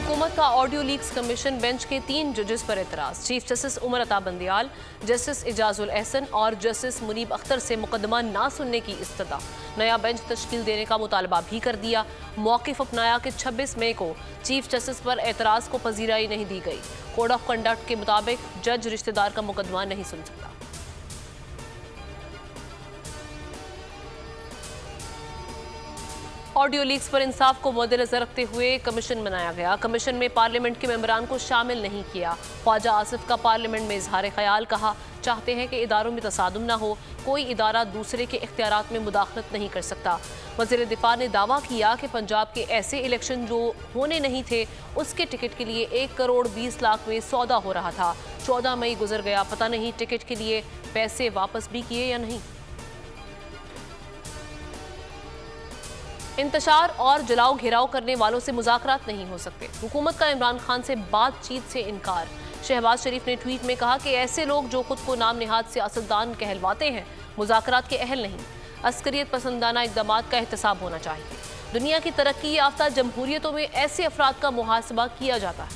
हुकूमत का audio leaks commission bench के 3 जजेस पर एतराज। Chief justice Umar Ata Bandial, justice Ijajul Ehsan और जस्टिस मुनीब अख्तर से मुकदमा ना सुनने की इस्तदा। नया बेंच तश्कील देने का मुतालबा भी कर दिया। मौक़िफ़ अपनाया कि 26 मई को चीफ जस्टिस पर एतराज़ को पजीराई नहीं दी गई। कोड ऑफ कंडक्ट के मुताबिक जज रिश्तेदार का मुकदमा नहीं सुन सकता। ऑडियो लीक्स पर इंसाफ को मद्देनजर रखते हुए कमीशन बनाया गया। कमीशन में पार्लियामेंट के मेंबरान को शामिल नहीं किया। ख्वाजा आसिफ का पार्लियामेंट में इजहार ख्याल, कहा चाहते हैं कि इदारों में तसादुम न हो, कोई इदारा दूसरे के इख्तियारात में मुदाखलत नहीं कर सकता। वज़ीर दिफा ने दावा किया कि पंजाब के ऐसे इलेक्शन जो होने नहीं थे उसके टिकट के लिए 1 करोड़ 20 लाख में सौदा हो रहा था। 14 मई गुजर गया, पता नहीं टिकट के लिए पैसे वापस भी किए या नहीं। इंतशार और जलाओ घेराव करने वालों से मुज़ाकरात नहीं हो सकते। हुकूमत का इमरान खान से बातचीत से इनकार। शहबाज शरीफ ने ट्वीट में कहा कि ऐसे लोग जो खुद को नाम निहाद सियासतदान कहलवाते हैं मुज़ाकरात के अहल नहीं। अस्करियत पसंदाना इक़दामात का एहतसाब होना चाहिए। दुनिया की तरक्की याफ्ता जमहूरियतों में ऐसे अफराद का मुहासबा किया जाता है।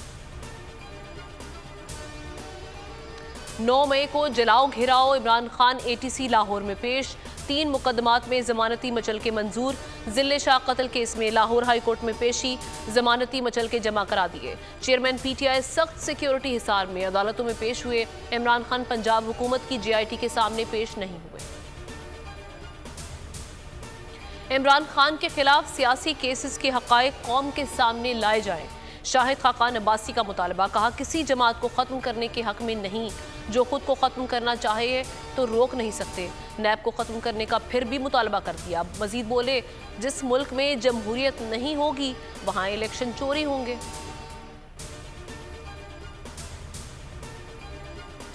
9 मई को जलाओ घेराव इमरान खान ATC लाहौर में पेश। 3 मुकदमात में जमानती मचल के मंजूर। जिले शाह कत्ल केस में लाहौर हाई कोर्ट में पेशी, जमानती मचल के जमा करा दिए। चेयरमैन PTI सख्त सिक्योरिटी हिसार में अदालतों में पेश हुए। इमरान खान पंजाब हुकूमत की GIT के सामने पेश नहीं हुए। इमरान खान के खिलाफ सियासी केसेस के हकायक कौम के सामने लाए जाएं। शाहिद खाकान अब्बासी का मुतालबा, कहा किसी जमात को ख़त्म करने के हक में नहीं, जो खुद को ख़त्म करना चाहे तो रोक नहीं सकते। नैब को ख़त्म करने का फिर भी मुतालबा कर दिया। मजीद बोले जिस मुल्क में जमहूरियत नहीं होगी वहाँ इलेक्शन चोरी होंगे।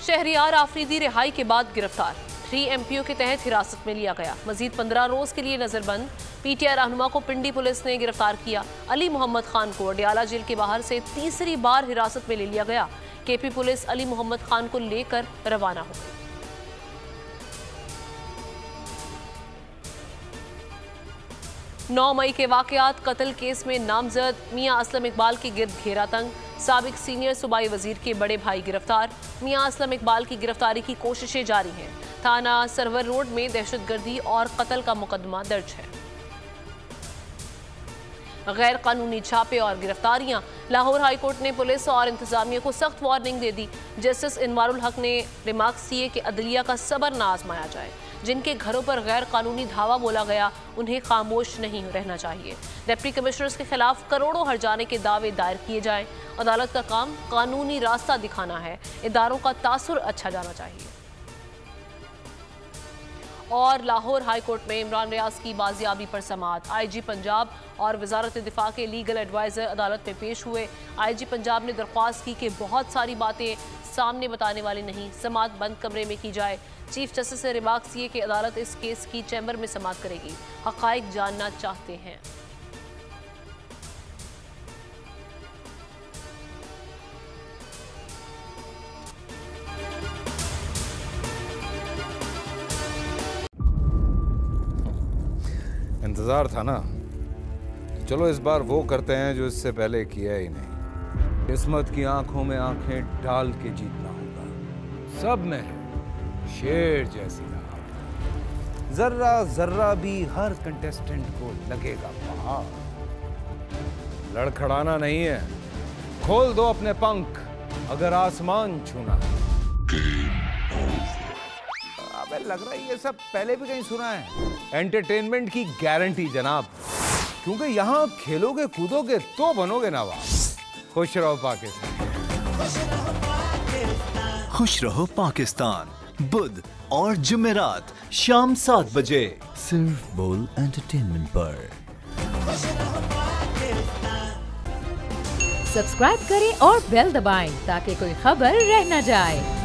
शहरियार आफरीदी रिहाई के बाद गिरफ्तार। 3 MPO के तहत हिरासत में लिया गया। मजीद 15 रोज के लिए नजरबंद। PTI रहनुमा को पिंडी पुलिस ने गिरफ्तार किया। अली मोहम्मद खान को अडियाला जेल के बाहर से तीसरी बार हिरासत में ले लिया गया। KP पुलिस अली मोहम्मद खान को लेकर रवाना हो गई। नौ मई के वाकयात कत्ल केस में नामजद मियां असलम इकबाल के गिर्द घेरा तंग। साबिक सीनियर सूबाई वजीर के बड़े भाई गिरफ्तार। मियां असलम इकबाल की गिरफ्तारी की कोशिशें जारी हैं। थाना सरवर रोड में दहशतगर्दी और कत्ल का मुकदमा दर्ज है। गैर कानूनी छापे और गिरफ्तारियां। लाहौर हाई कोर्ट ने पुलिस और इंतजामिया को सख्त वार्निंग दे दी। जस्टिस इनवारुल हक ने रिमार्क्स किए कि अदलिया का सब्र न आजमाया जाए। जिनके घरों पर गैर कानूनी धावा बोला गया उन्हें खामोश नहीं रहना चाहिए। डिप्टी कमिश्नर्स के खिलाफ करोड़ों हर्जाने के दावे दायर किए जाएं। अदालत का काम कानूनी रास्ता दिखाना है। इदारों का तासुर अच्छा जाना चाहिए। और लाहौर हाई कोर्ट में इमरान रियाज की बाजियाबी पर समाअत। IG पंजाब और वजारत दिफा के लीगल एडवाइज़र अदालत में पेश हुए। IG पंजाब ने दरख्वास्त की कि बहुत सारी बातें सामने बताने वाली नहीं, समाअत बंद कमरे में की जाए। चीफ जस्टिस ने रिमार्क्स किए कि अदालत इस केस की चैम्बर में समाअत करेगी। हक़ाइक़ जानना चाहते हैं। इंतजार था ना, चलो इस बार वो करते हैं जो इससे पहले किया ही नहीं। किस्मत की आंखों में आंखें डाल के जीतना होगा। सब में है शेर जैसी राह। जर्रा जर्रा भी हर कंटेस्टेंट को लगेगा पहाड़। लड़खड़ाना नहीं है, खोल दो अपने पंख अगर आसमान छूना है। अबे लग रहा है ये सब पहले भी कहीं सुना है। एंटरटेनमेंट की गारंटी जनाब, क्योंकि यहाँ खेलोगे कूदोगे तो बनोगे नवाब। खुश रहो पाकिस्तान। खुश रहो पाकिस्तान, बुध और जुमेरात शाम 7 बजे सिर्फ बोल एंटरटेनमेंट पर। सब्सक्राइब करें और बेल दबाएं ताकि कोई खबर रह न जाए।